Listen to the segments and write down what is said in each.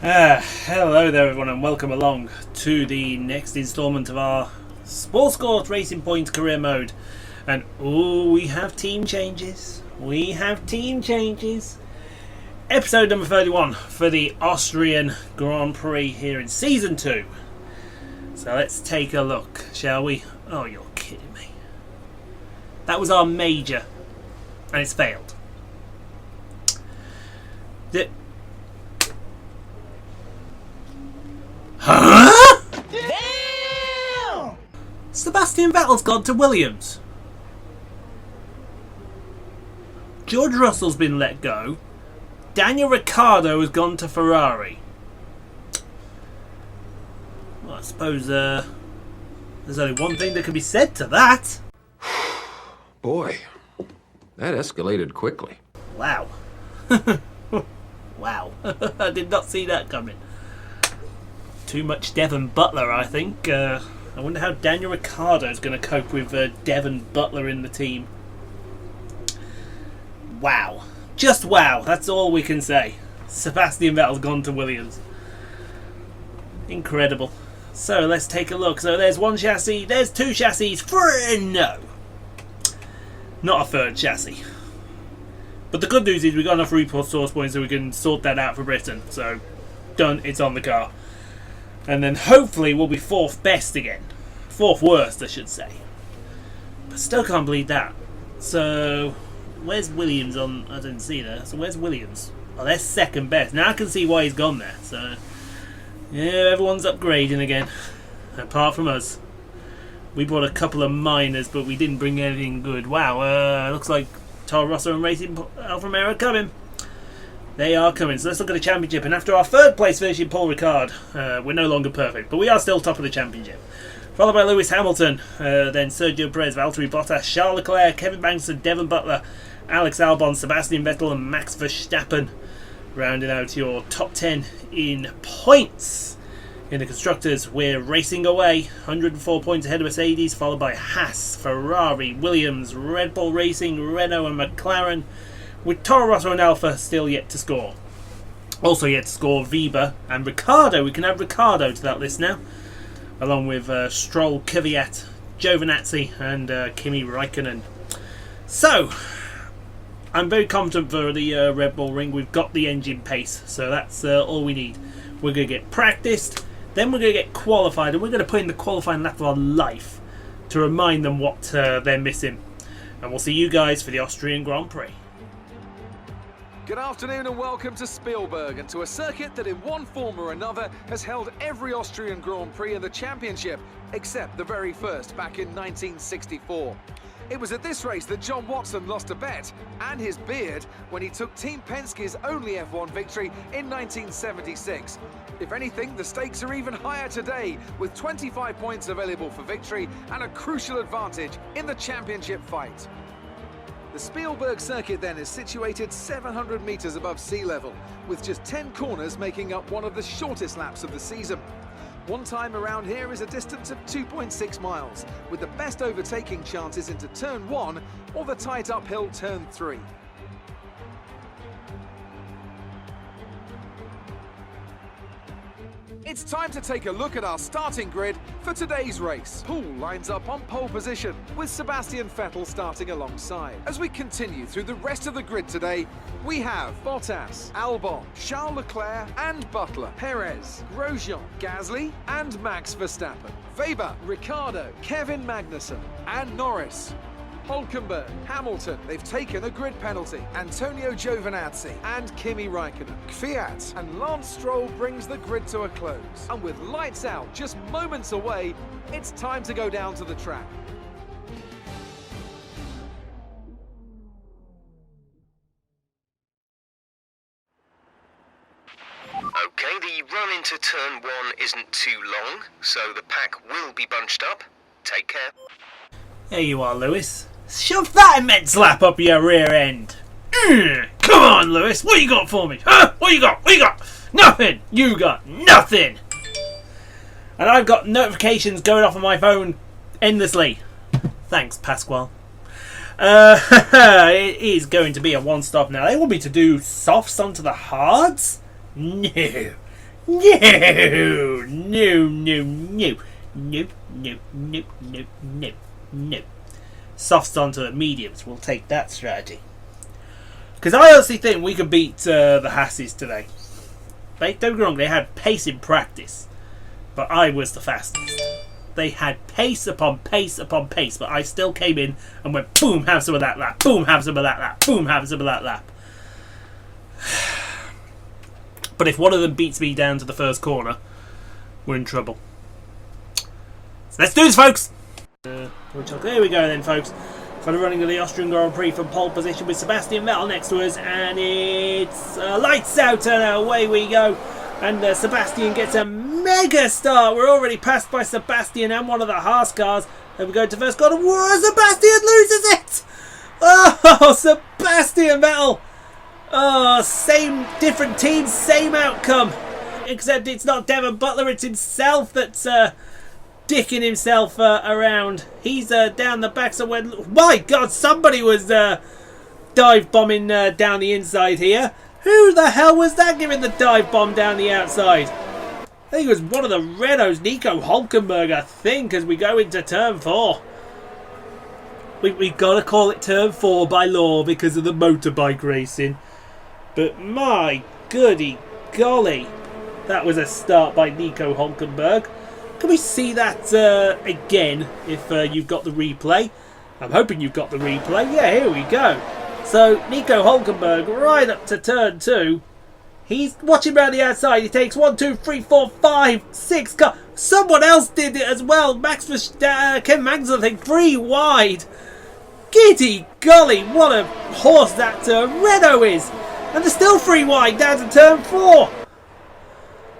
Hello there everyone and welcome along to the next instalment of our SpScore Racing Points career mode. And we have team changes. Episode number 31 for the Austrian Grand Prix here in Season 2. So let's take a look, shall we? Oh, you're kidding me. That was our major and it's failed. Huh? Damn! Sebastian Vettel's gone to Williams. George Russell's been let go. Daniel Ricciardo has gone to Ferrari. Well, I suppose there's only one thing that can be said to that. Boy, that escalated quickly. Wow. Wow. I did not see that coming. Too much Devon Butler, I think. I wonder how Daniel Ricciardo is going to cope with Devon Butler in the team. Wow. Just wow. That's all we can say. Sebastian Vettel's gone to Williams. Incredible. So let's take a look. So there's one chassis. There's two chassis. No. Not a third chassis. But the good news is we've got enough resource points so we can sort that out for Britain. So done. It's on the car. And then hopefully we'll be fourth best again. Fourth worst, I should say. But still can't believe that. So, where's Williams on... I didn't see that. So where's Williams? Oh, they're second best. Now I can see why he's gone there. So, yeah, everyone's upgrading again. Apart from us. We brought a couple of minors, but we didn't bring anything good. Wow, looks like Toro Rosso and Racing Alfa Romeo are coming. They are coming. So let's look at the championship. And after our third place finish in Paul Ricard, we're no longer perfect, but we are still top of the championship. Followed by Lewis Hamilton, then Sergio Perez, Valtteri Bottas, Charles Leclerc, Kevin Magnussen, Devon Butler, Alex Albon, Sebastian Vettel and Max Verstappen. Rounding out your top 10 in points. In the Constructors, we're racing away. 104 points ahead of Mercedes, followed by Haas, Ferrari, Williams, Red Bull Racing, Renault and McLaren. With Toro Rosso and Alfa still yet to score. Also yet to score Weber and Ricciardo. We can add Ricciardo to that list now. Along with Stroll, Kvyat, Giovinazzi and Kimi Räikkönen. So, I'm very confident for the Red Bull Ring. We've got the engine pace. So that's all we need. We're going to get practiced. Then we're going to get qualified. And we're going to put in the qualifying lap of our life. To remind them what they're missing. And we'll see you guys for the Austrian Grand Prix. Good afternoon and welcome to Spielberg and to a circuit that in one form or another has held every Austrian Grand Prix in the championship, except the very first back in 1964. It was at this race that John Watson lost a bet and his beard when he took Team Penske's only F1 victory in 1976. If anything, the stakes are even higher today, with 25 points available for victory and a crucial advantage in the championship fight. The Spielberg circuit then is situated 700 metres above sea level, with just 10 corners making up one of the shortest laps of the season. One time around here is a distance of 2.6 miles, with the best overtaking chances into turn 1 or the tight uphill turn 3. It's time to take a look at our starting grid for today's race. Paul lines up on pole position, with Sebastian Vettel starting alongside. As we continue through the rest of the grid today, we have Bottas, Albon, Charles Leclerc and Butler, Perez, Grosjean, Gasly and Max Verstappen, Weber, Ricciardo, Kevin Magnussen and Norris. Hulkenberg, Hamilton, they've taken a grid penalty. Antonio Giovinazzi and Kimi Räikkönen. Kvyat and Lance Stroll brings the grid to a close. And with lights out just moments away, it's time to go down to the track. Okay, the run into turn 1 isn't too long, so the pack will be bunched up. Take care. There you are, Lewis. Shove that immense lap up your rear end. Come on, Lewis. What you got for me? Huh? What you got? What you got? Nothing. You got nothing. And I've got notifications going off on my phone endlessly. Thanks, Pasquale. It is going to be a one-stop now. They want me to do softs onto the hards? No. No, no, no, no. No, no, no, no, no, no. Softs onto the mediums. We'll take that strategy. Because I honestly think we could beat the Hasses today. Don't get me wrong, they had pace in practice. But I was the fastest. They had pace upon pace upon pace. But I still came in and went, boom, have some of that lap. Boom, have some of that lap. Boom, have some of that lap. But if one of them beats me down to the first corner, we're in trouble. So let's do this, folks! There we go then, folks. For the running of the Austrian Grand Prix from pole position with Sebastian Vettel next to us, and it's lights out and away we go. And Sebastian gets a mega start. We're already passed by Sebastian and one of the Haas cars. And we go to first corner. Whoa, Sebastian loses it! Oh, Sebastian Vettel! Oh, same, different team, same outcome. Except it's not Devon Butler, it's himself that's dicking himself around. He's down the back somewhere. My God, somebody was dive bombing down the inside here. Who the hell was that giving the dive bomb down the outside? I think it was one of the Renaults, Nico Hülkenberg, I think, as we go into turn 4. We've got to call it turn 4 by law because of the motorbike racing. But my goody golly, that was a start by Nico Hülkenberg. Can we see that again if you've got the replay? I'm hoping you've got the replay. Yeah, here we go. So Nico Hülkenberg right up to turn 2. He's watching around the outside. He takes 1, 2, 3, 4, 5, 6 cars. Someone else did it as well. Kevin Magnussen, I think, 3 wide. Giddy golly, what a horse that Renault is. And they're still 3 wide down to turn 4.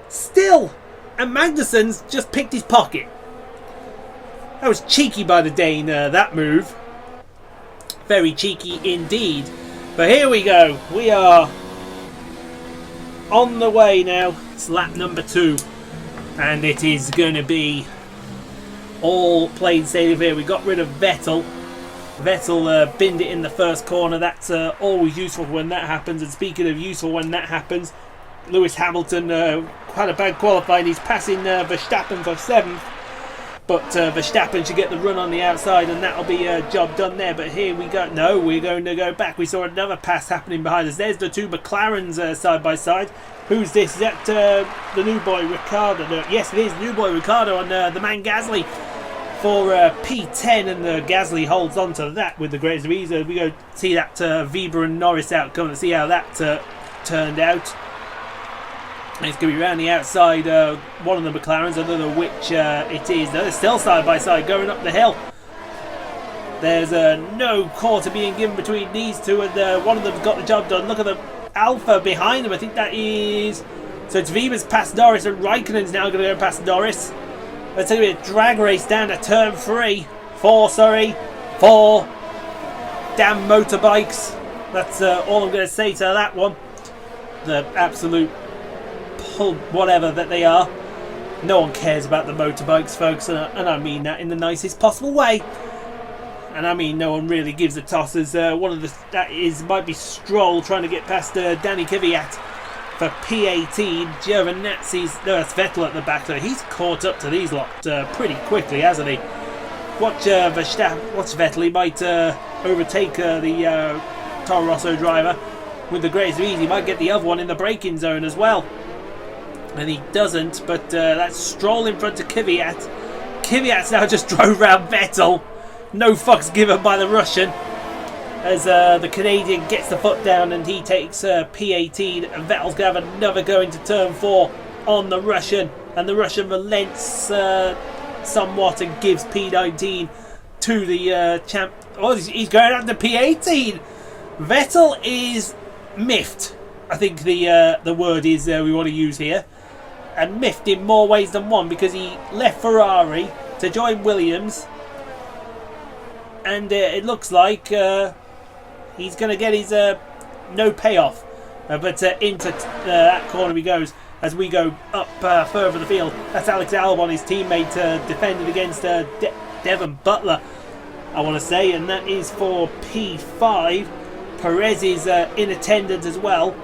Still. And Magnussen's just picked his pocket. That was cheeky by the Dane, that move. Very cheeky indeed. But here we go. We are on the way now. It's lap number 2. And it is going to be all plain sailing here. We got rid of Vettel. Vettel binned it in the first corner. That's always useful when that happens. And speaking of useful when that happens, Lewis Hamilton had a bad qualifying. He's passing Verstappen for 7th. But Verstappen should get the run on the outside and that'll be a job done there. But here we go. No, we're going to go back. We saw another pass happening behind us. There's the 2 McLarens side by side. Who's this? Is that the new boy Ricciardo? No, yes, it is. New boy Ricciardo on the man Gasly for P10. And Gasly holds on to that with the greatest of ease. We go see that Weber and Norris outcome and see how that turned out. It's going to be around the outside, one of the McLarens, I don't know which it is. They're still side by side going up the hill. There's no quarter being given between these two, and one of them's got the job done. Look at the Alpha behind them, I think that is... So it's Weber's past Norris, and Raikkonen's now going to go past Norris. It's going to be a drag race down to turn 4, sorry. 4. Damn motorbikes. That's all I'm going to say to that one. The absolute... whatever that they are. No one cares about the motorbikes, folks, and I mean that in the nicest possible way. And I mean no one really gives a toss, as one of the might be Stroll trying to get past Danny Kvyat for P18. Giovinazzi's that's Vettel at the back there. He's caught up to these lot pretty quickly, hasn't he? Watch Vettel. He might overtake the Toro Rosso driver with the greatest of ease. He might get the other one in the braking zone as well. And he doesn't, but that's Stroll in front of Kvyat. Kvyat's now just drove round Vettel. No fucks given by the Russian. As the Canadian gets the foot down and he takes P18. And Vettel's going to have another go into turn 4 on the Russian. And the Russian relents somewhat and gives P19 to the champ. Oh, he's going out to P18. Vettel is miffed. I think the word is we want to use here. And miffed in more ways than one, because he left Ferrari to join Williams. And it looks like he's going to get his no payoff. But into that corner he goes as we go up further the field. That's Alex Albon, his teammate, defended against Devon Butler, I want to say. And that is for P5. Perez is in attendance as well.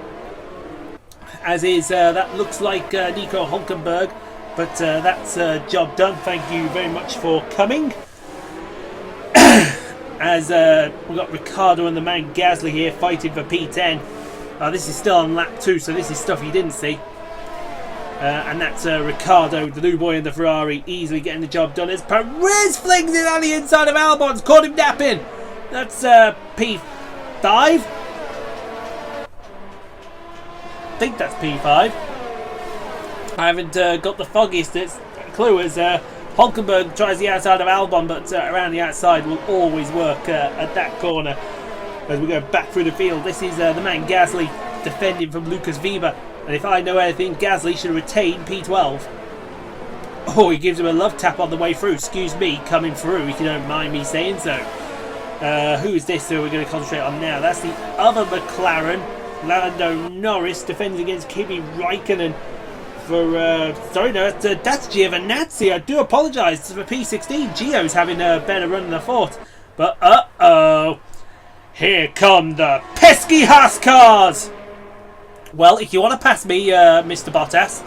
as is, that looks like Nico Hülkenberg, but that's job done. Thank you very much for coming. As we've got Ricciardo and the man Gasly here fighting for P10. This is still on lap 2, so this is stuff you didn't see. And that's Ricciardo, the new boy in the Ferrari, easily getting the job done as Perez flings it on the inside of Albon's, caught him napping. That's P5. I think that's P5. I haven't got the foggiest clue as Hülkenberg tries the outside of Albon, but around the outside will always work at that corner. As we go back through the field, this is the man Gasly defending from Lucas Weber. And if I know anything, Gasly should retain P12. Oh, he gives him a love tap on the way through. Excuse me, coming through, if you don't mind me saying so. Who is this who we're going to concentrate on now? That's the other McLaren. Lando Norris defends against Kimi Räikkönen. Sorry, no, that's Giovinazzi. I do apologise for P16. Gio's having a better run than I thought. But uh-oh. Here come the pesky Haas cars. Well, if you want to pass me, Mr. Bottas,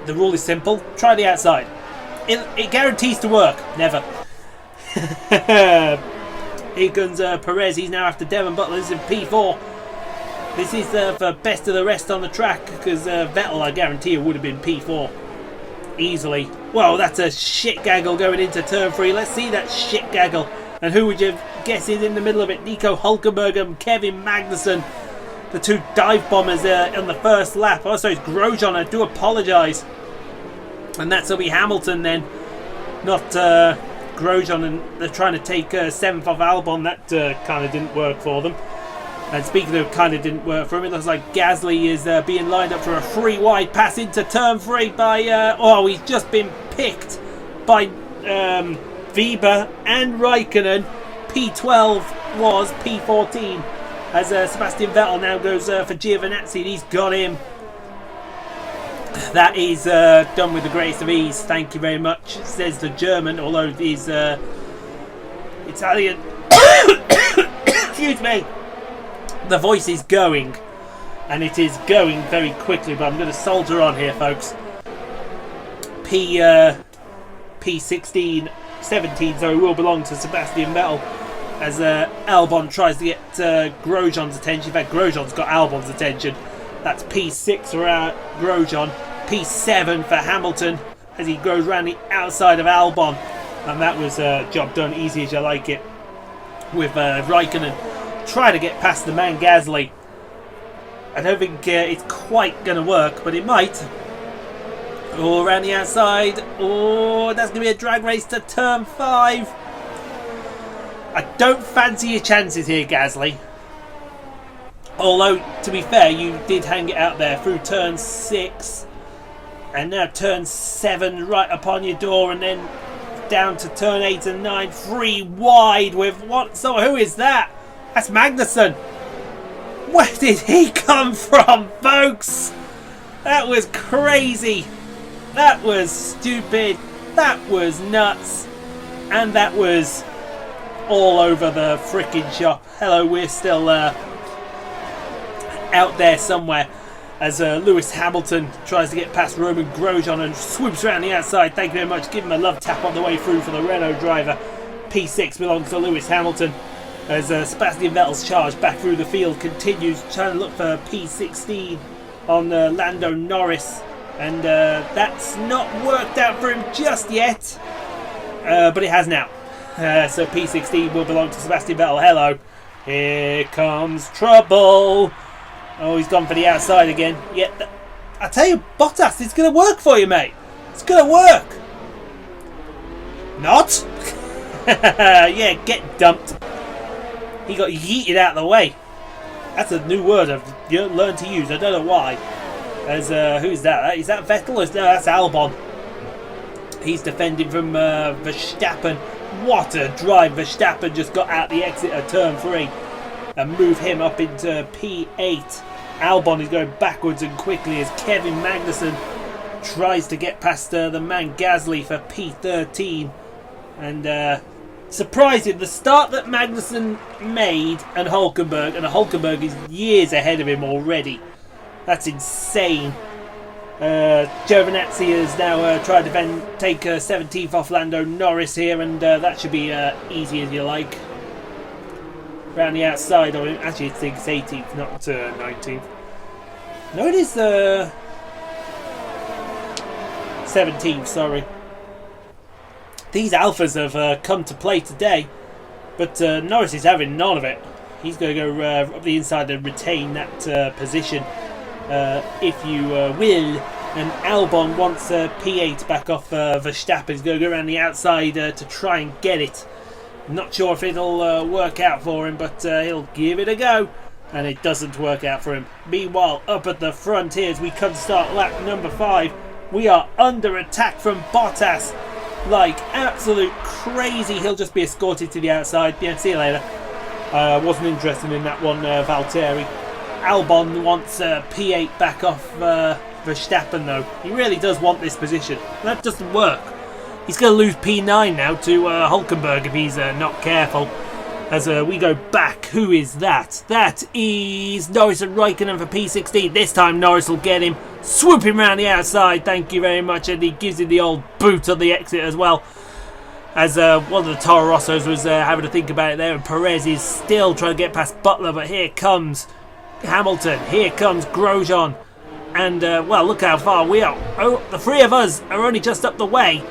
the rule is simple. Try the outside. It guarantees to work. Never. Here comes Perez. He's now after Devon Butler. This is in P4. This is for best of the rest on the track, because Vettel, I guarantee, would have been P4 easily. Well, that's a shit gaggle going into turn 3. Let's see that shit gaggle. And who would you guess is in the middle of it? Nico Hülkenberg and Kevin Magnussen, the two dive bombers on the first lap. Also, it's Grosjean. I do apologise. And that's will be Hamilton then, not Grosjean. And they're trying to take 7th off Albon. That kind of didn't work for them. And speaking of kind of didn't work for him, it looks like Gasly is being lined up for a free wide pass into turn 3 by... he's just been picked by Weber and Räikkönen. P12 was P14. As Sebastian Vettel now goes for Giovinazzi, and he's got him. That is done with the greatest of ease. Thank you very much, says the German, although he's Italian. Excuse me. The voice is going, and it is going very quickly, but I'm going to soldier on here, folks. P16, 17, so it will belong to Sebastian Vettel, as Albon tries to get Grosjean's attention. In fact, Grosjean's got Albon's attention. That's P6 for Grosjean, P7 for Hamilton, as he goes around the outside of Albon. And that was job done, easy as you like it, with Räikkönen try to get past the man Gasly. I don't think it's quite going to work, but it might. Oh, around the outside. Oh, that's going to be a drag race to turn 5. I don't fancy your chances here, Gasly. Although, to be fair, you did hang it out there through turn 6. And now turn 7 right upon your door, and then down to turn 8 and 9. 3 wide with what? So who is that? That's Magnussen. Where did he come from, folks? That was crazy. That was stupid. That was nuts. And that was all over the frickin' shop. Hello, we're still out there somewhere. As Lewis Hamilton tries to get past Roman Grosjean and swoops around the outside. Thank you very much. Give him a love tap on the way through for the Renault driver. P6 belongs to Lewis Hamilton. As Sebastian Vettel's charge back through the field continues, trying to look for P16 on Lando Norris, and that's not worked out for him just yet, but it has now. So P16 will belong to Sebastian Vettel. Hello, here comes trouble. Oh, he's gone for the outside again. Yeah, I tell you, Bottas, it's going to work for you, mate. It's going to work. Not? Yeah, get dumped. He got yeeted out of the way. That's a new word I've learned to use. I don't know why. As who's that? Is that Vettel? No, that's Albon. He's defending from Verstappen. What a drive! Verstappen just got out the exit of turn 3 and moved him up into P8. Albon is going backwards and quickly as Kevin Magnussen tries to get past the man Gasly for P13. And surprising, the start that Magnussen made and Hülkenberg is years ahead of him already. That's insane. Giovinazzi has now tried to take 17th off Lando Norris here, and that should be easy as you like. Around the outside of him. Actually, it's 18th, not 19th. No, it is 17th, sorry. These alphas have come to play today, but Norris is having none of it. He's going to go up the inside and retain that position, if you will. And Albon wants P8 back off Verstappen. He's going to go around the outside to try and get it. Not sure if it'll work out for him, but he'll give it a go. And it doesn't work out for him. Meanwhile, up at the front here as we come to start lap number 5, we are under attack from Bottas. Like absolute crazy. He'll just be escorted to the outside. Yeah, see you later. Wasn't interested in that one, Valtteri. Albon wants P8 back off Verstappen though. He really does want this position. That doesn't work. He's going to lose P9 now to Hülkenberg if he's not careful. As we go back, who is that? That is Norris and Raikkonen for P16. This time Norris will get him. Swoop him around the outside, thank you very much. And he gives him the old boot on the exit as well. As one of the Toro Rossos was having to think about it there. And Perez is still trying to get past Butler. But here comes Hamilton. Here comes Grosjean. And, well, look how far we are. Oh, the three of us are only just up the way.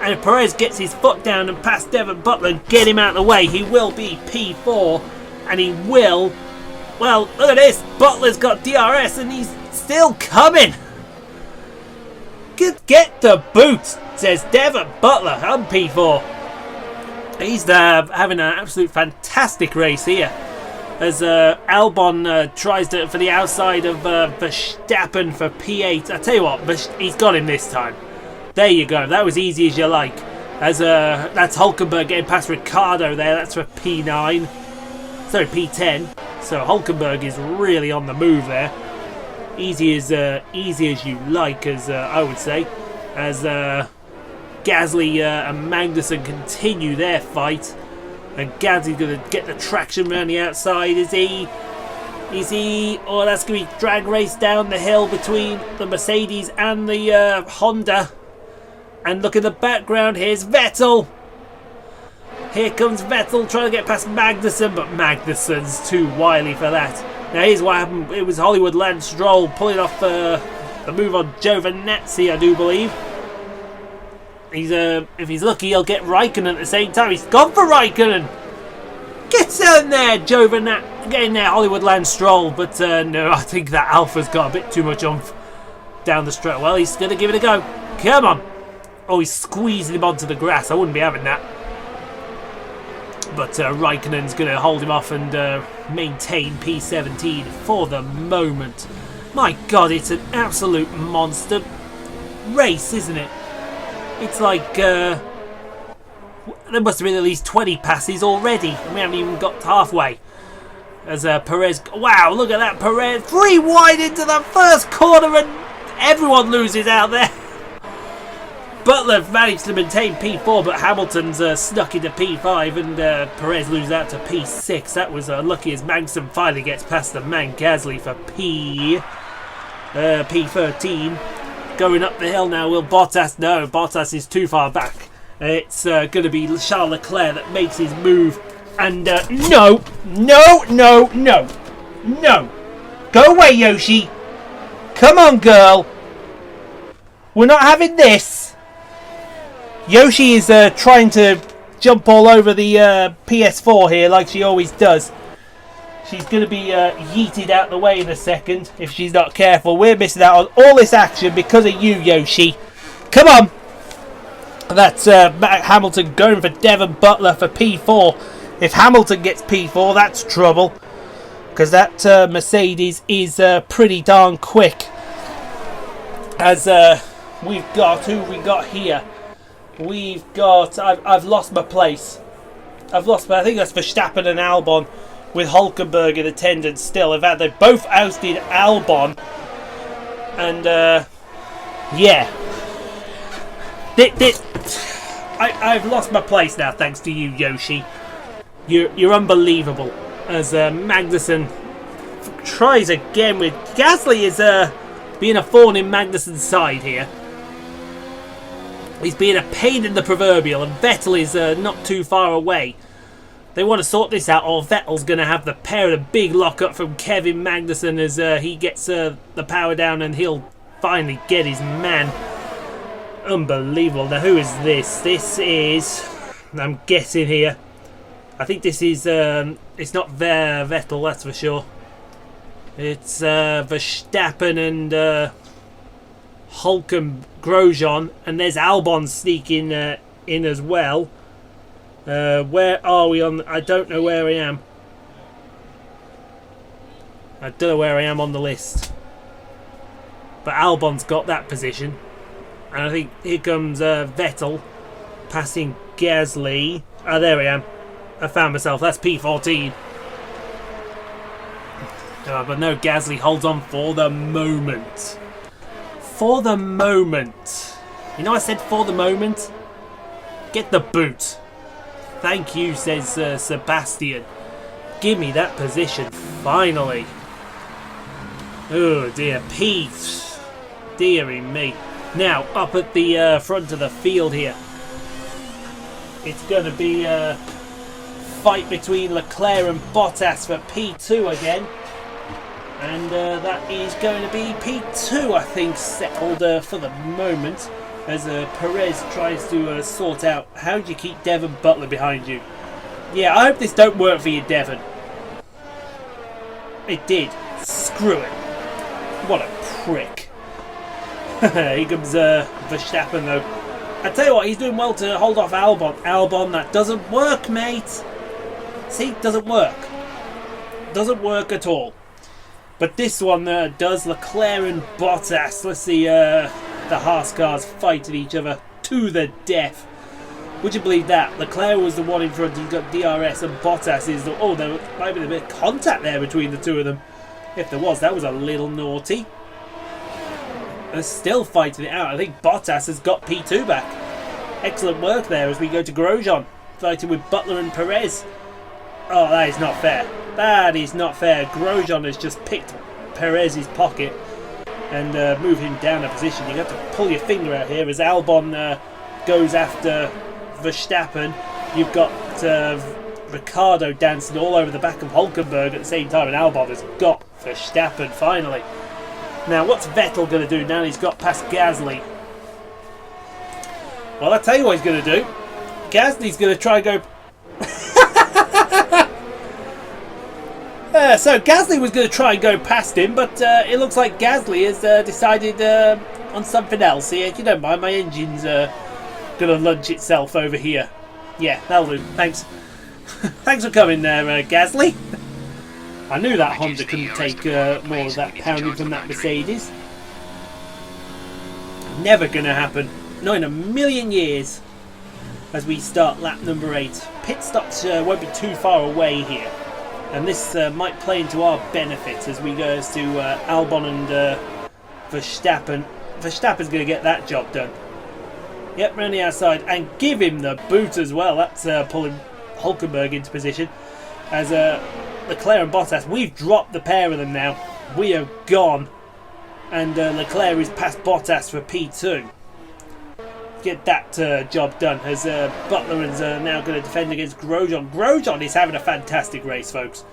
And if Perez gets his foot down and past Devon Butler and get him out of the way, he will be P4. And he will... Well, look at this. Butler's got DRS and he's still coming. Get the boot, says Devon Butler. I'm P4. He's having an absolute fantastic race here. As Albon tries for the outside of Verstappen for P8. I tell you what, he's got him this time. There you go. That was easy as you like. As that's Hülkenberg getting past Ricciardo there. That's for P9. Sorry, P10. So Hülkenberg is really on the move there. Easy as you like, as I would say. As Gasly and Magnussen continue their fight. And Gasly's going to get the traction around the outside. Is he? Oh, that's going to be drag race down the hill between the Mercedes and the Honda. And look in the background, here's Vettel. Here comes Vettel trying to get past Magnussen, but Magnussen's too wily for that. Now here's what happened. It was Hollywood Lance Stroll pulling off the move on Giovinazzi, I do believe. If he's lucky, he'll get Raikkonen at the same time. He's gone for Raikkonen. Get in there, Giovinazzi. Get in there, Hollywood Lance Stroll. But no, I think that Alpha's got a bit too much oomph down the straight. Well, he's going to give it a go. Come on. Oh, he's squeezing him onto the grass. I wouldn't be having that. But Raikkonen's going to hold him off and maintain P17 for the moment. My God, it's an absolute monster race, isn't it? It's like there must have been at least 20 passes already, and we haven't even got halfway. As Perez, wow, look at that, Perez, 3 wide into the first corner, and everyone loses out there. Butler managed to maintain P4, but Hamilton's snuck into P5, and Perez loses out to P6. That was lucky as Magnussen finally gets past the man Gasly for P13. Going up the hill now, will Bottas? No, Bottas is too far back. It's going to be Charles Leclerc that makes his move. And no. Go away, Yoshi. Come on, girl. We're not having this. Yoshi is trying to jump all over the PS4 here like she always does. She's going to be yeeted out the way in a second if she's not careful. We're missing out on all this action because of you, Yoshi. Come on. That's Hamilton going for Devon Butler for P4. If Hamilton gets P4, that's trouble. Because that Mercedes is pretty darn quick. As we've got, who have we got here? We've got, I've lost my place. I think that's Verstappen and Albon. With Hülkenberg in attendance still. In fact, they both ousted Albon. And, yeah. I've lost my place now, thanks to you, Yoshi. You're unbelievable. As Magnussen tries again with... Gasly is being a thorn in Magnussen's side here. He's being a pain in the proverbial, and Vettel is not too far away. They want to sort this out, or Vettel's going to have the pair of the big lock-up from Kevin Magnussen as he gets the power down, and he'll finally get his man. Unbelievable. Now, who is this? This is... I'm guessing here. I think this is... it's not Vettel, that's for sure. It's Verstappen and Grosjean, and there's Albon sneaking in as well. Where are we on? I don't know where I am. I don't know where I am on the list. But Albon's got that position. And I think here comes Vettel passing Gasly. Oh, there I am. I found myself. That's P14. But no, Gasly holds on for the moment. For the moment. You know I said for the moment? Get the boot. Thank you, says Sebastian. Give me that position, finally. Oh dear, Pete. Deary me. Now, up at the front of the field here. It's going to be a fight between Leclerc and Bottas for P2 again. And that is going to be P2, I think, settled for the moment. As Perez tries to sort out how do you keep Devon Butler behind you. Yeah, I hope this don't work for you, Devon. It did. Screw it. What a prick. Here comes Verstappen, though. I tell you what, he's doing well to hold off Albon. Albon, that doesn't work, mate. See, doesn't work. Doesn't work at all. But this one does. Leclerc and Bottas. Let's see the Haas cars fighting each other to the death. Would you believe that? Leclerc was the one in front. He's got DRS, and Bottas is the... Oh, there might be a bit of contact there between the two of them. If there was, that was a little naughty. They're still fighting it out. I think Bottas has got P2 back. Excellent work there as we go to Grosjean. Fighting with Butler and Perez. Oh, that is not fair. That is not fair. Grosjean has just picked Perez's pocket and moved him down a position. You have to pull your finger out here as Albon goes after Verstappen. You've got Ricciardo dancing all over the back of Hülkenberg at the same time, and Albon has got Verstappen finally. Now, what's Vettel going to do now he's got past Gasly? Well, I'll tell you what he's going to do. Gasly's going to try and go... So Gasly was going to try and go past him, but it looks like Gasly has decided on something else here. If you don't mind, my engine's going to lunge itself over here. Yeah, that'll do. Thanks. Thanks for coming there, Gasly. I knew that Honda couldn't take more of that pounding from that Mercedes. Never going to happen. Not in a million years. As we start lap number 8. Pit stops won't be too far away here. And this might play into our benefit as we go to Albon and Verstappen. Verstappen's going to get that job done. Yep, round the outside. And give him the boot as well. That's pulling Hülkenberg into position. As Leclerc and Bottas, we've dropped the pair of them now. We are gone. And Leclerc is past Bottas for P2. Get that job done as Butler is now going to defend against Grosjean. Grosjean is having a fantastic race, folks.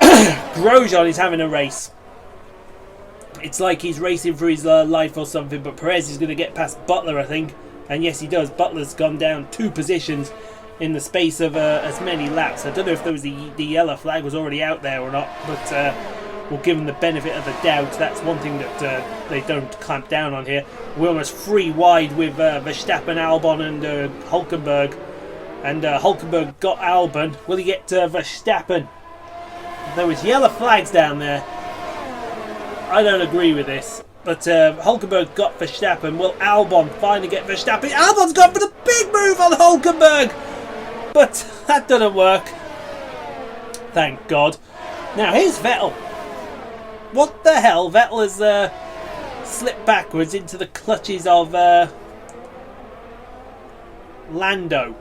Grosjean is having a race. It's like he's racing for his life or something, but Perez is going to get past Butler, I think. And yes, he does. Butler's gone down 2 positions in the space of as many laps. I don't know if there was the yellow flag was already out there or not, but we'll give them the benefit of the doubt. That's one thing that they don't clamp down on here. We're almost 3 wide with Verstappen, Albon and Hülkenberg. And Hülkenberg got Albon. Will he get Verstappen? There was yellow flags down there. I don't agree with this. But Hülkenberg got Verstappen. Will Albon finally get Verstappen? Albon's gone for the big move on Hülkenberg! But that doesn't work. Thank God. Now here's Vettel. What the hell? Vettel has slipped backwards into the clutches of Lando.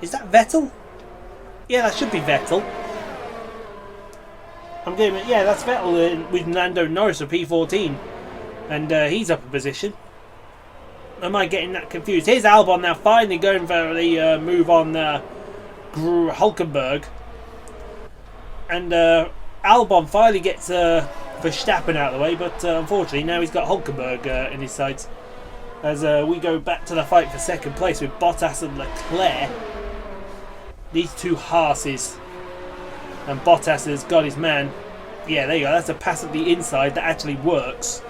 Is that Vettel? Yeah, that should be Vettel. I'm getting, yeah, that's Vettel with Lando Norris for P14. And he's up a position. Am I getting that confused? Here's Albon now finally going for the move on Hulkenberg. And Albon finally gets Verstappen out of the way, but unfortunately now he's got Hulkenberg in his sights. As we go back to the fight for second place with Bottas and Leclerc. These two Haas's. And Bottas has got his man. Yeah, there you go. That's a pass at the inside that actually works.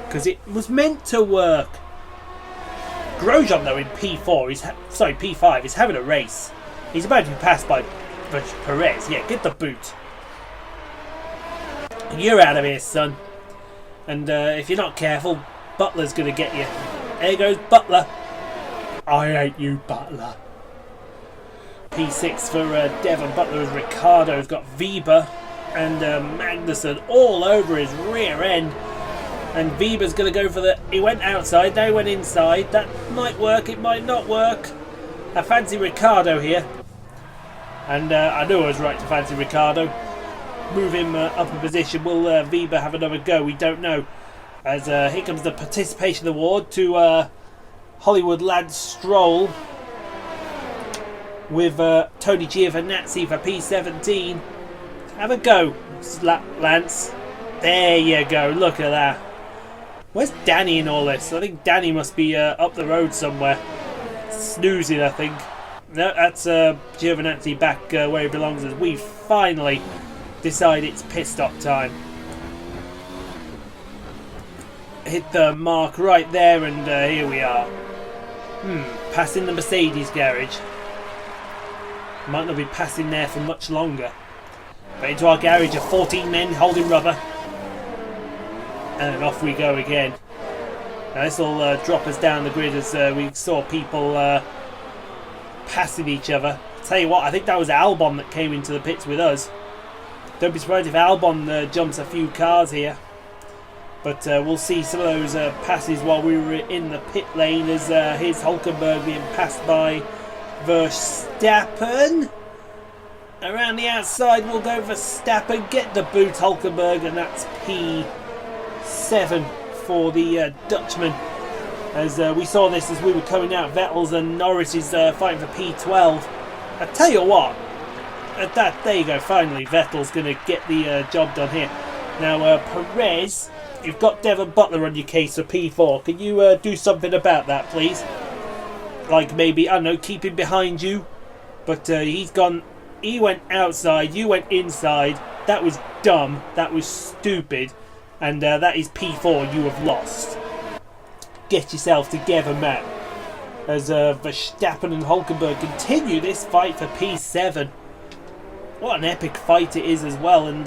Because it was meant to work. Grosjean, though, in P5, is having a race. He's about to be passed by Perez. Yeah, get the boot. You're out of here, son. And if you're not careful, Butler's going to get you. There goes Butler. I hate you, Butler. P6 for Devon Butler as Ricciardo's got Weber and Magnussen all over his rear end. And Weber's going to go for he went outside, now he went inside. That might work, it might not work. I fancy Ricciardo here. And I knew I was right to fancy Ricciardo. Move him up a position. Will Weber have another go? We don't know. As here comes the participation award to Hollywood Lance Stroll. With Tony Giovinazzi for P17. Have a go, Lance. There you go, look at that. Where's Danny in all this? I think Danny must be up the road somewhere. Snoozing, I think. No, that's Giovinazzi back where he belongs as we finally decide it's pit stop time. Hit the mark right there and here we are. Passing the Mercedes garage. Might not be passing there for much longer. But into our garage of 14 men holding rubber. And off we go again. Now this will drop us down the grid as we saw people passing each other. I'll tell you what, I think that was Albon that came into the pits with us. Don't be surprised if Albon jumps a few cars here. But we'll see some of those passes while we were in the pit lane as here's Hulkenberg being passed by Verstappen. Around the outside we'll go Verstappen, get the boot Hulkenberg, and that's P7 for the Dutchman. As we saw this as we were coming out, Vettel's and Norris is fighting for P12. I tell you what, there you go, finally Vettel's going to get the job done here. Now Perez, you've got Devon Butler on your case for P4. Can you do something about that, please? Like maybe, I don't know, keep him behind you. But he went outside, you went inside. That was dumb, that was stupid. And that is P4 you have lost. Get yourself together, man. As Verstappen and Hulkenberg continue this fight for P7. What an epic fight it is as well. And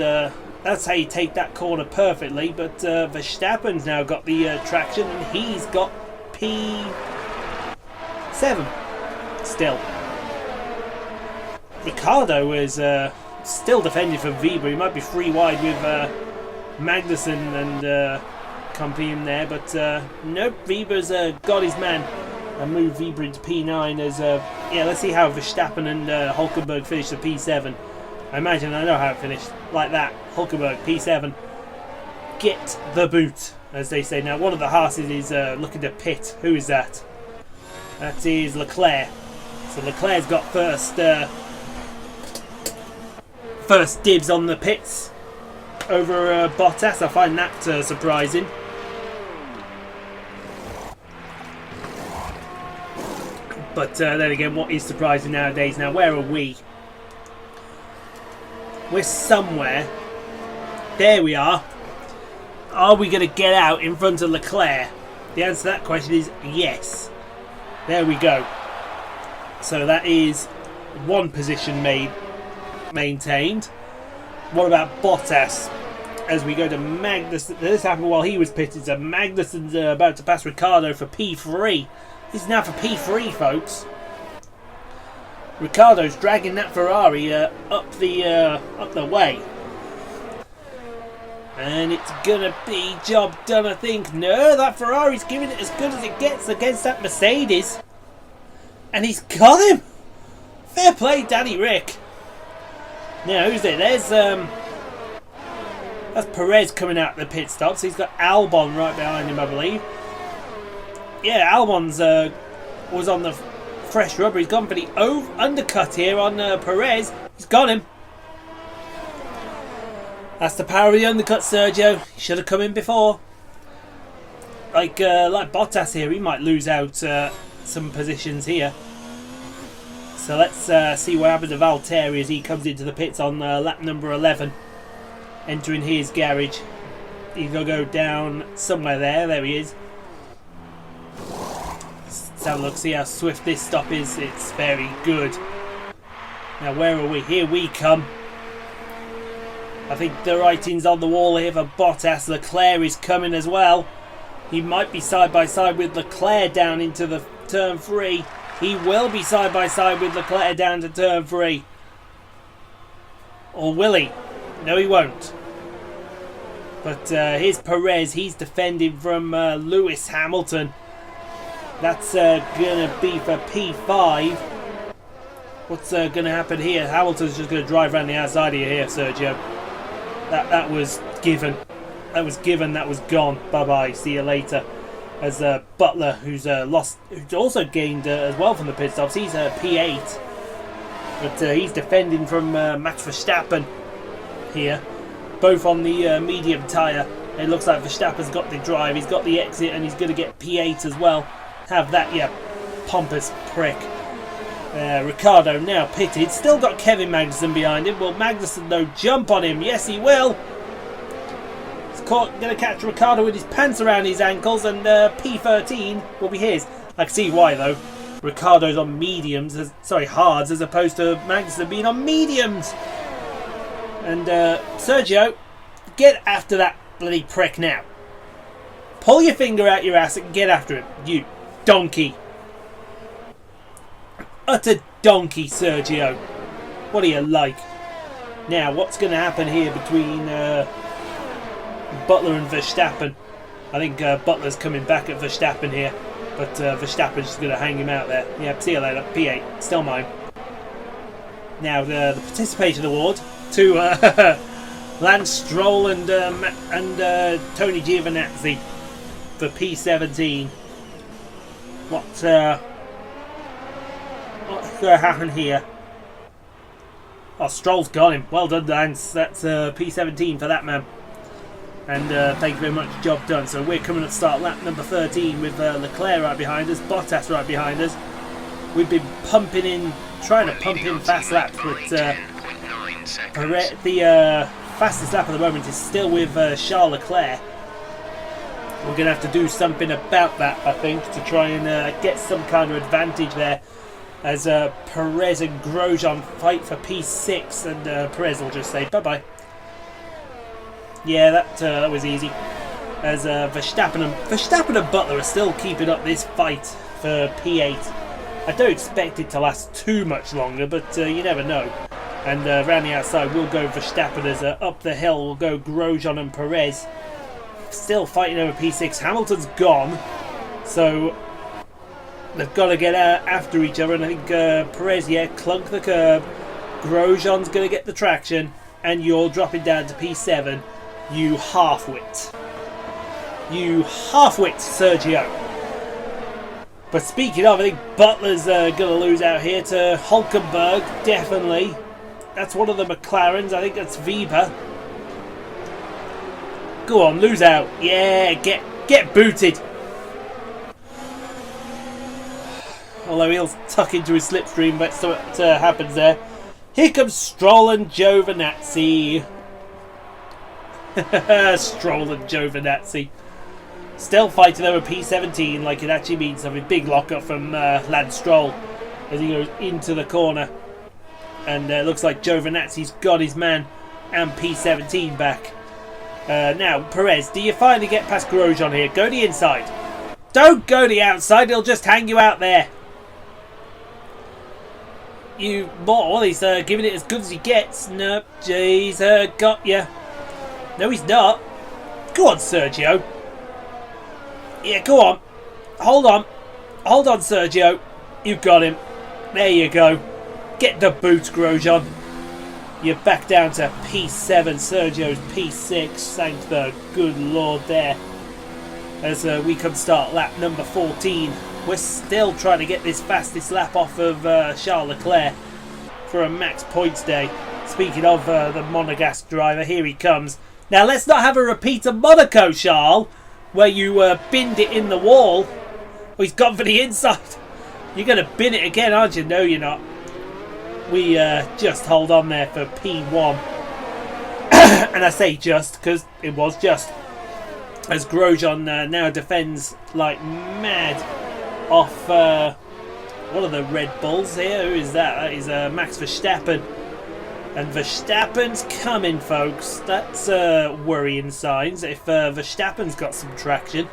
that's how you take that corner perfectly. But Verstappen's now got the traction and he's got P7 still. Ricciardo is still defending for Weber. He might be free wide with Magnussen and company in there, but nope, Weber's got his man and moved Weber into P9 as yeah, let's see how Verstappen and Hulkenberg finish the P7. I imagine I know how it finished, like that. Hulkenberg P7, get the boot, as they say. Now one of the Haas's is looking to pit. Who is that? That is Leclerc. So Leclerc's got first dibs on the pits over Bottas. I find that surprising. But then again, what is surprising nowadays? Now, where are we? We're somewhere. There we are. Are we going to get out in front of Leclerc? The answer to that question is yes. There we go. So that is one position maintained. What about Bottas? As we go to Magnussen. This happened while he was pitted. So Magnussen's about to pass Ricciardo for P3. This is now for P3, folks. Ricciardo's dragging that Ferrari up the way. And it's gonna be job done, I think. No, that Ferrari's giving it as good as it gets against that Mercedes. And he's got him! Fair play, Danny Rick. Now, who's there? There's That's Perez coming out the pit stops. He's got Albon right behind him, I believe. Yeah, Albon's was on the fresh rubber. He's gone for the undercut here on Perez. He's got him. That's the power of the undercut, Sergio. He should have come in before. Like Bottas here, he might lose out some positions here. So let's see what happens to Valtteri as he comes into the pits on lap number 11. Entering his garage. He's going to go down somewhere there. There he is. Let's have a look, see how swift this stop is. It's very good. Now where are we? Here we come. I think the writing's on the wall here for Bottas. Leclerc is coming as well. He might be side by side with Leclerc down into the turn 3. He will be side by side with Leclerc down to turn 3. Or will he? No, he won't. But here's Perez. He's defending from Lewis Hamilton. That's going to be for P5. What's going to happen here? Hamilton's just going to drive around the outside of you here, Sergio. That was given. That was given. That was gone. Bye-bye. See you later. As Butler, who's also gained as well from the pit stops. He's P8. But he's defending from Max Verstappen here. Both on the medium tyre. It looks like Verstappen's got the drive. He's got the exit and he's going to get P8 as well. Have that, yeah, pompous prick. Ricciardo now pitted. Still got Kevin Magnussen behind him. Will Magnussen, though, jump on him? Yes, he will. He's going to catch Ricciardo with his pants around his ankles, and P13 will be his. I can see why, though. Ricciardo's on mediums, hards, as opposed to Magnussen being on mediums. And Sergio, get after that bloody prick now. Pull your finger out your ass and get after him, you donkey. Utter donkey, Sergio. What are you like? Now, what's going to happen here between Butler and Verstappen? I think Butler's coming back at Verstappen here, but Verstappen's just going to hang him out there. Yeah, see you later. P8, still mine. Now, the participation award to Lance Stroll and Tony Giovinazzi for P17. What's going to happen here? Oh, Stroll's got him. Well done, Lance. That's P17 for that man. And thank you very much. Job done. So we're coming to start lap number 13 with Leclerc right behind us, Bottas right behind us. We've been pumping in, trying to pump in fast laps, but the fastest lap at the moment is still with Charles Leclerc. We're going to have to do something about that, I think, to try and get some kind of advantage there. As Perez and Grosjean fight for P6, and Perez will just say bye-bye. Yeah, that was easy. As Verstappen and Butler are still keeping up this fight for P8. I don't expect it to last too much longer, but you never know. And around the outside, we'll go Verstappen as up the hill. We'll go Grosjean and Perez. Still fighting over P6. Hamilton's gone, so they've got to get after each other. And I think Perez, clunk the curb. Grosjean's going to get the traction, and you're dropping down to P7. You half-wit. You half-wit, Sergio. But speaking of, I think Butler's going to lose out here to Hulkenberg, definitely. That's one of the McLarens. I think that's Weber. Go on, lose out. Yeah, get booted. Although he'll tuck into his slipstream, but so what happens there. Here comes Stroll and Giovinazzi. Stroll and Giovinazzi. Still fighting over P17 like it actually means something. Big lockup from Lance Stroll as he goes into the corner. And it looks like Giovinazzi's got his man and P17 back. Now, Perez, do you finally get past Grosjean here? Go the inside. Don't go the outside, he'll just hang you out there. You more, he's giving it as good as he gets. Nope, he's got you. No, he's not. Go on, Sergio. Yeah, go on. Hold on. Hold on, Sergio. You've got him. There you go. Get the boot, Grosjean. You're back down to P7. Sergio's P6. Thank the good Lord there. As we can start lap number 14. We're still trying to get this fastest lap off of Charles Leclerc for a max points day. Speaking of the Monegasque driver, here he comes. Now let's not have a repeat of Monaco, Charles, where you binned it in the wall. Oh, he's gone for the inside. You're going to bin it again, aren't you? No, you're not. We just hold on there for P1. And I say just because it was just. As Grosjean now defends like mad off one of the Red Bulls here. Who is that? That is Max Verstappen. And Verstappen's coming, folks. That's worrying signs. If Verstappen's got some traction,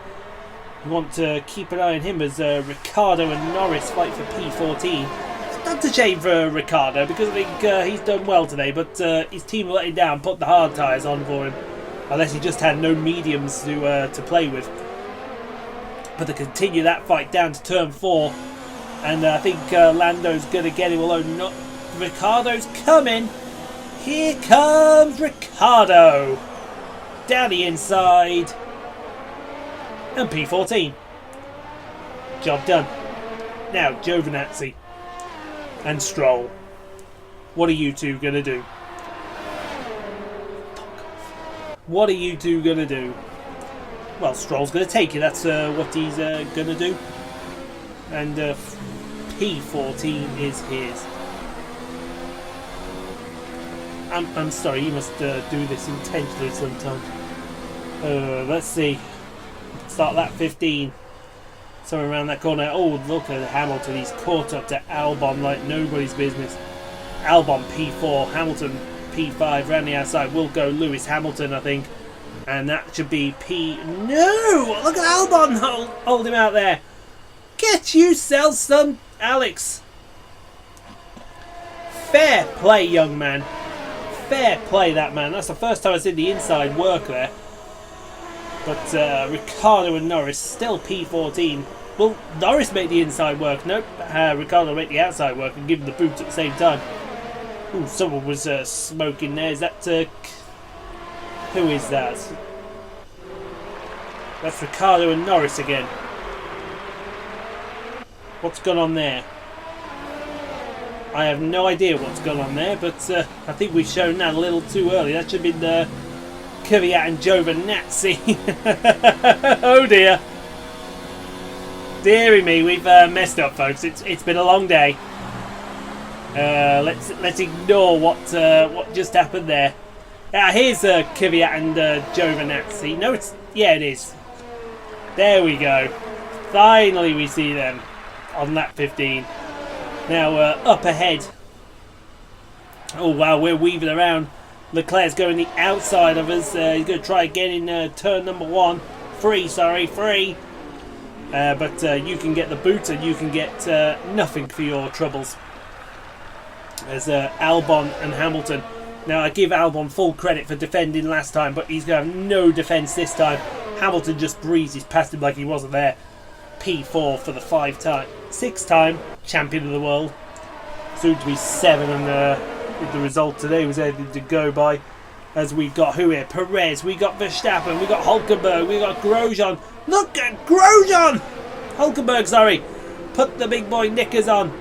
you want to keep an eye on him as Ricciardo and Norris fight for P14. It's not a shame for Ricciardo because I think he's done well today, but his team let him down, put the hard tyres on for him. Unless he just had no mediums to play with. But they continue that fight down to turn 4. And I think Lando's going to get him, although not. Ricciardo's coming. Here comes Ricciardo. Down the inside. And P14. Job done. Now, Giovinazzi and Stroll. What are you two going to do? What are you two going to do? Well, Stroll's going to take it. That's what he's going to do. And P14 is his. I'm sorry, he must do this intentionally sometimes. Let's see. Start lap 15. Somewhere around that corner. Oh, look at Hamilton. He's caught up to Albon like nobody's business. Albon P4. Hamilton P5. Round the outside will go Lewis Hamilton, I think. And that should be P... No! Look at Albon hold him out there. Get yourself some, Alex. Fair play, young man. Fair play, that man. That's the first time I've seen the inside work there. But Ricciardo and Norris still P14. Will Norris make the inside work? Nope. Ricciardo make the outside work and give him the boot at the same time. Ooh, someone was smoking there. Is that... who is that? That's Ricciardo and Norris again. What's gone on there? I have no idea what's gone on there, but I think we've shown that a little too early. That should have been Kvyat and Giovinazzi. Oh dear. Deary me, we've messed up, folks. It's been a long day. Let's ignore what just happened there. Here's Kvyat and Giovinazzi. No, it is. There we go. Finally, we see them on lap 15. Now up ahead. Oh wow, we're weaving around. Leclerc's going the outside of us. He's going to try again in turn number 1. Free. But you can get the boot and you can get nothing for your troubles. There's Albon and Hamilton. Now, I give Albon full credit for defending last time, but he's going to have no defence this time. Hamilton just breezes past him like he wasn't there. P4 for the 6-time champion of the world. Soon to be 7, and with the result today was able to go by. As we've got who here? Perez, we got Verstappen, we got Hulkenberg, we got Grosjean. Look at Grosjean! Hulkenberg, sorry. Put the big boy knickers on.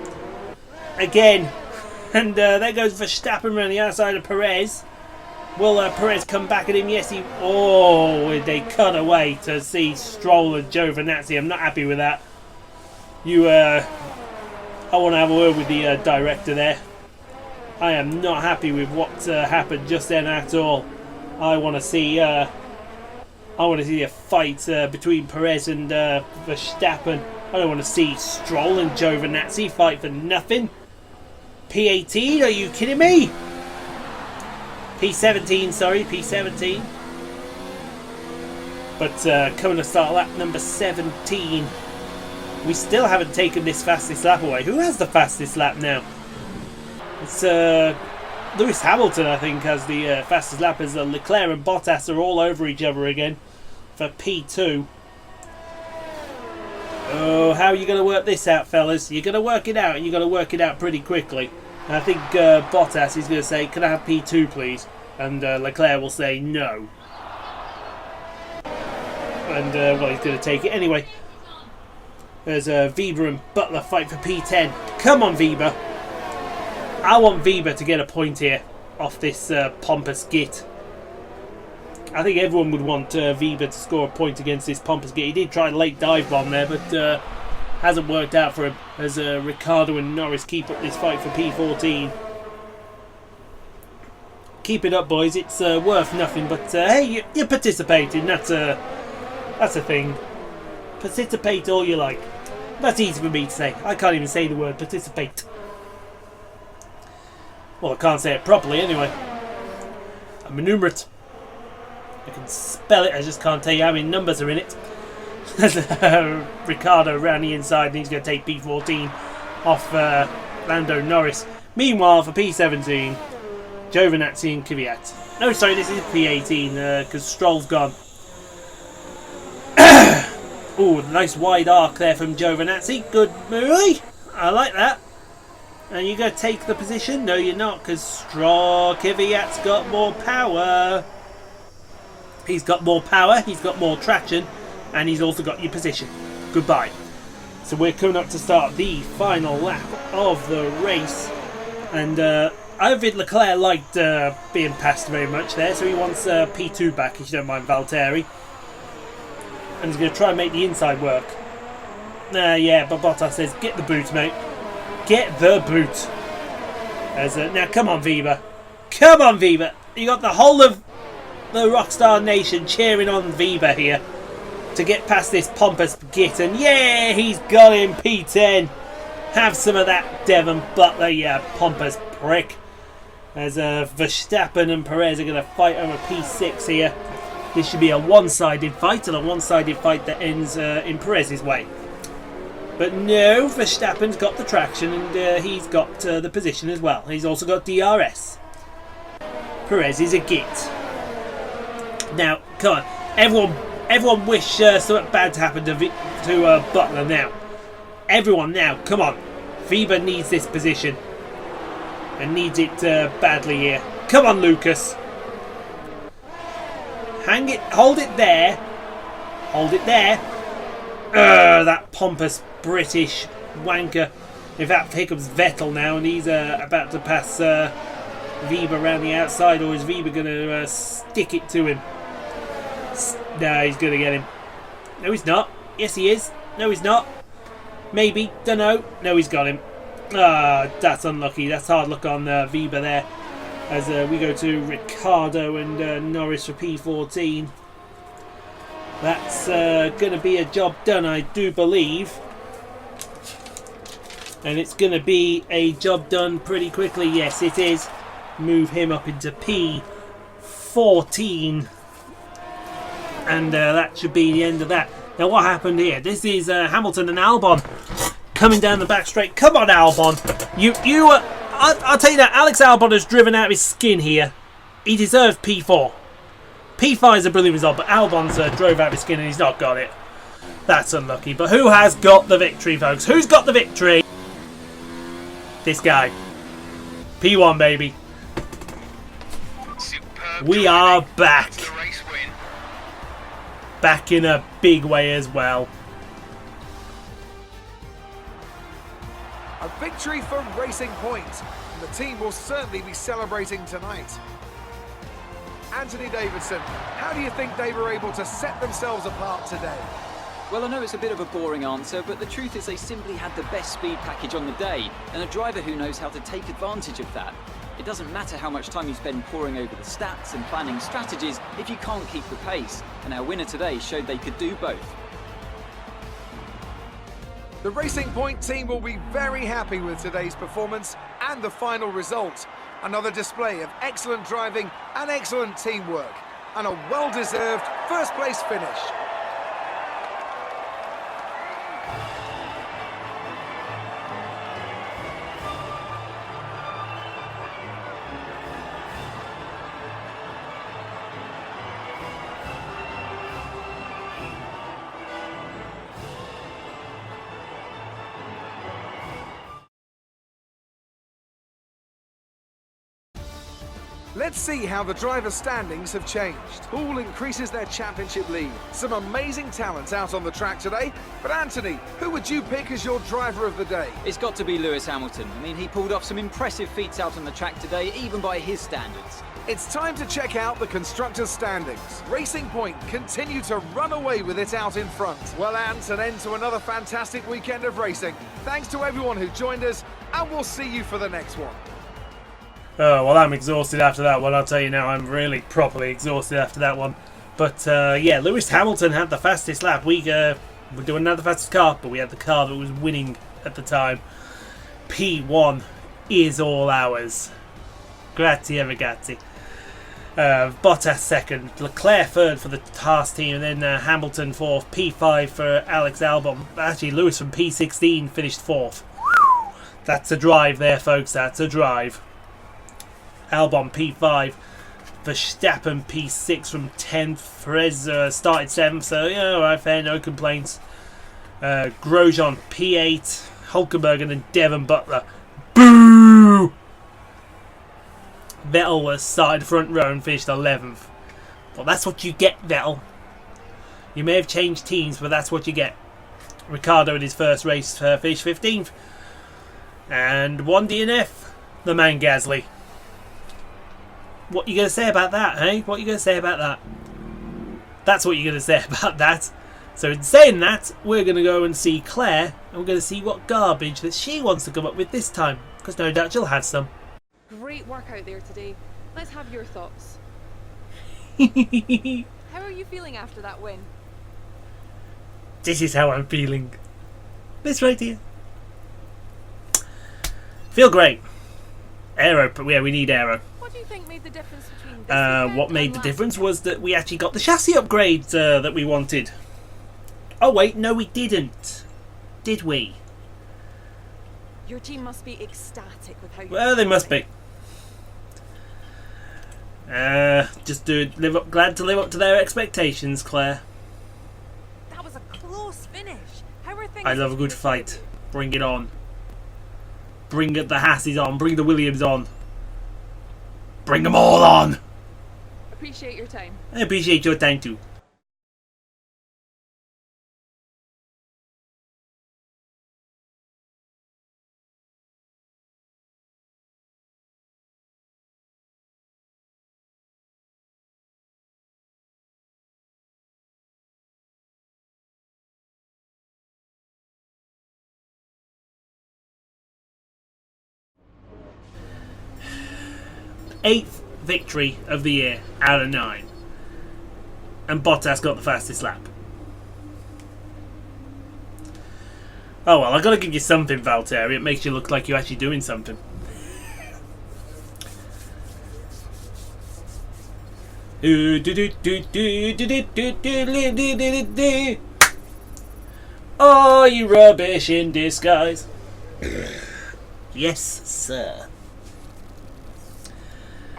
Again. And there goes Verstappen around the outside of Perez. Will Perez come back at him? Yes, he... Oh, they cut away to see Stroll and Giovinazzi. I'm not happy with that. I want to have a word with the director there. I am not happy with what happened just then at all. I want to see a fight between Perez and Verstappen. I don't want to see Stroll and Giovinazzi fight for nothing. P18? Are you kidding me? P17, sorry, P17. But coming to start lap number 17. We still haven't taken this fastest lap away. Who has the fastest lap now? It's Lewis Hamilton, I think, has the fastest lap, as Leclerc and Bottas are all over each other again for P2. Oh, how are you going to work this out, fellas? You're going to work it out, and you're going to work it out pretty quickly. And I think Bottas is going to say, can I have P2 please? And Leclerc will say no. And well, he's going to take it anyway. There's Weber and Butler fight for P10. Come on, Weber. I want Weber to get a point here off this pompous git. I think everyone would want Weber to score a point against this pompous git. He did try a late dive bomb there, but hasn't worked out for him as Ricciardo and Norris keep up this fight for P14. Keep it up, boys. It's worth nothing, but hey, you're participating. That's a thing. Participate all you like. That's easy for me to say. I can't even say the word participate. Well, I can't say it properly anyway. I'm enumerate. I can spell it, I just can't tell you how many numbers are in it. Ricciardo around the inside, and he's going to take P14 off Lando Norris. Meanwhile, for P17, Giovinazzi and Kvyat. No, sorry, this is P18 because Stroll's gone. Ooh, nice wide arc there from Giovinazzi. Good move. I like that. And you're going to take the position? No, you're not, because Kvyat's got more power. He's got more power, he's got more traction, and he's also got your position. Goodbye. So we're coming up to start the final lap of the race. And I don't think Leclerc liked being passed very much there, so he wants P2 back, if you don't mind, Valtteri. And he's going to try and make the inside work. Yeah, but Bottas says, get the boot, mate. Get the boot. Now, come on, Weber. Come on, Weber. You got the whole of the Rockstar Nation cheering on Weber here to get past this pompous git. And yeah, he's got him, P10. Have some of that, Devon Butler, you pompous prick. As Verstappen and Perez are going to fight over P6 here. This should be a one-sided fight, and a one-sided fight that ends in Perez's way. But no, Verstappen's got the traction, and he's got the position as well. He's also got DRS. Perez is a git. Now, come on, everyone wish something bad to happen to Butler now. Everyone now, come on. Weber needs this position. And needs it badly here. Come on, Lucas. Hang it, hold it there. Hold it there. That pompous British wanker. In fact, here comes Vettel now, and he's about to pass Weber around the outside, or is Weber going to stick it to him? No, he's going to get him. No, he's not. Yes, he is. No, he's not. Maybe. Dunno. No, he's got him. Ah, that's unlucky. That's hard luck on Weber there. As we go to Ricciardo and Norris for P14. That's going to be a job done, I do believe. And it's going to be a job done pretty quickly. Yes, it is. Move him up into P14. And that should be the end of that. Now, what happened here? This is Hamilton and Albon coming down the back straight. Come on, Albon. I'll tell you that, Alex Albon has driven out of his skin here. He deserves P4. P5 is a brilliant result, but Albon's drove out of his skin and he's not got it. That's unlucky. But who has got the victory, folks? Who's got the victory? This guy. P1, baby. Superb We driving. are back. It's the race win. Back in a big way as well. A victory for Racing Point, and the team will certainly be celebrating tonight. Anthony Davidson, how do you think they were able to set themselves apart today? Well, I know it's a bit of a boring answer, but the truth is they simply had the best speed package on the day, and a driver who knows how to take advantage of that. It doesn't matter how much time you spend poring over the stats and planning strategies if you can't keep the pace, and our winner today showed they could do both. The Racing Point team will be very happy with today's performance and the final result. Another display of excellent driving and excellent teamwork, and a well-deserved first-place finish. Let's see how the driver standings have changed. All increases their championship lead. Some amazing talents out on the track today. But Anthony, who would you pick as your driver of the day? It's got to be Lewis Hamilton. I mean, he pulled off some impressive feats out on the track today, even by his standards. It's time to check out the constructors' standings. Racing Point continue to run away with it out in front. Well, Ant, an end to another fantastic weekend of racing. Thanks to everyone who joined us, and we'll see you for the next one. Oh, well, I'm exhausted after that one. I'll tell you now, I'm really properly exhausted after that one. But, yeah, Lewis Hamilton had the fastest lap. We're doing another fastest car, but we had the car that was winning at the time. P1 is all ours. Grazie, ragazzi. Bottas second, Leclerc third for the Haas team, and then Hamilton fourth, P5 for Alex Albon. Actually, Lewis from P16 finished fourth. That's a drive there, folks. That's a drive. Albon P5, Verstappen P6 from 10th, Perez started 7th, so yeah, alright, fair, no complaints. Grosjean P8, Hulkenberg, and then Devon Butler. Boo! Vettel was started front row and finished 11th. Well, that's what you get, Vettel. You may have changed teams, but that's what you get. Ricciardo in his first race finished 15th. And one DNF, the man Gasly. What you going to say about that, eh? What you going to say about that? That's what you're going to say about that. So in saying that, we're going to go and see Claire, and we're going to see what garbage that she wants to come up with this time, because no doubt she'll have some. Great work out there today. Let's have your thoughts. How are you feeling after that win? This is how I'm feeling. This right here. Feel great. Aero, but yeah, we need aero. What do you think made the difference between this what made the difference was that we actually got the chassis upgrade that we wanted. Oh wait, no we didn't. Did we? Your team must be ecstatic with how you... Well, they must be. Just glad to live up to their expectations, Claire. That was a close finish. How are things... I love a good fight. Bring it on. Bring the Hasses on. Bring the Williams on. Bring them all on. Appreciate your time. I appreciate your time too. Eighth victory of the year out of 9. And Bottas got the fastest lap. Oh well, I've got to give you something, Valtteri. It makes you look like you're actually doing something. Oh, you rubbish in disguise. Yes, sir.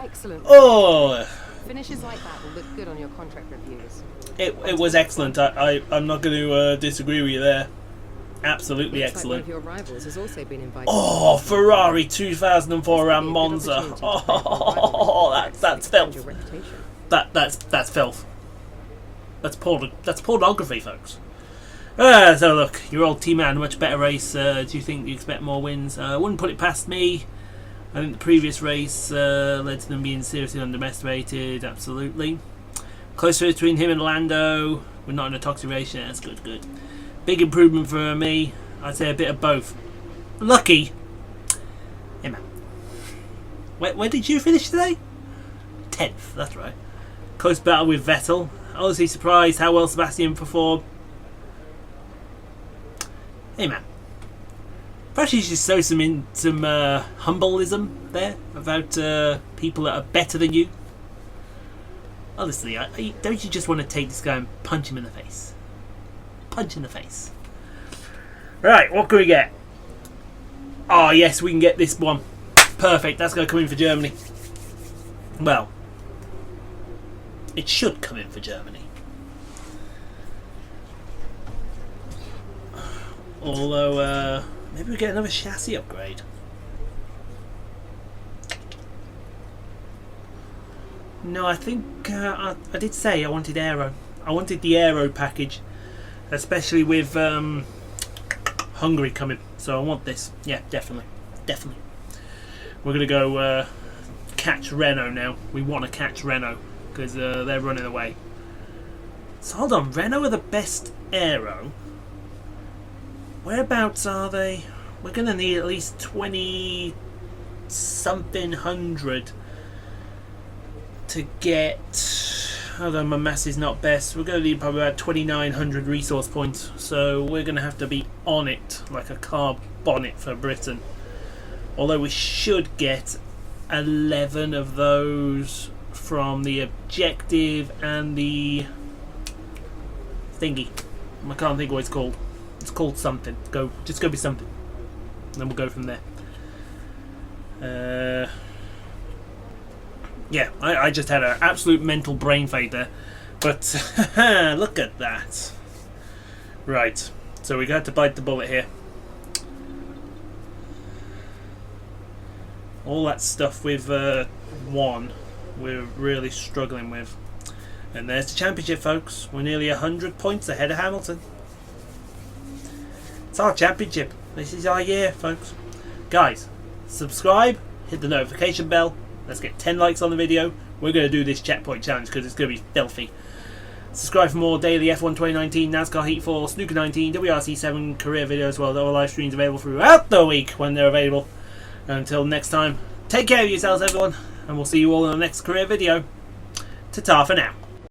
Excellent. Oh! Finishes like that will look good on your contract reviews. It was excellent. I'm not going to disagree with you there. Absolutely Looks excellent. Like one of your rivals has also been invited. Oh, Ferrari 2004 around Monza. Oh, that's filth. That's filth. That's pornography, folks. So look, your old team had a much better race. Do you think you expect more wins? I wouldn't put it past me. I think the previous race led to them being seriously underestimated. Absolutely. Closer between him and Lando. We're not in a toxic race yet. That's good. Big improvement for me. I'd say a bit of both. Lucky. Yeah, man. Where did you finish today? 10th. That's right. Close battle with Vettel. Honestly surprised how well Sebastian performed. Hey, man. Perhaps you should show some humbleism there about people that are better than you. Honestly, don't you just want to take this guy and punch him in the face? Punch in the face. Right, what can we get? Oh, yes, we can get this one. Perfect, that's going to come in for Germany. Well, it should come in for Germany. Although, maybe we get another chassis upgrade. No, I think I did say I wanted aero. I wanted the aero package, especially with Hungary coming. So I want this. Yeah, definitely. We're going to go catch Renault now. We want to catch Renault because they're running away. So hold on, Renault are the best aero. Whereabouts are they? We're going to need at least 20 something hundred to get, although my mass is not best, we're going to need probably about 2,900 resource points, so we're going to have to be on it like a car bonnet for Britain. Although we should get 11 of those from the objective and the thingy. I can't think what it's called. It's called something. Just go be something. And then we'll go from there. Yeah, I just had an absolute mental brain fade there. But look at that. Right, so we got to bite the bullet here. All that stuff we've won, we're really struggling with. And there's the championship, folks. We're nearly 100 points ahead of Hamilton. It's our championship. This is our year, folks. Guys, subscribe, hit the notification bell. Let's get 10 likes on the video. We're going to do this checkpoint challenge because it's going to be filthy. Subscribe for more daily F1 2019, NASCAR Heat 4, Snooker 19, WRC7 career videos as well. There are live streams available throughout the week when they're available. Until next time, take care of yourselves, everyone, and we'll see you all in the next career video. Ta-ta for now.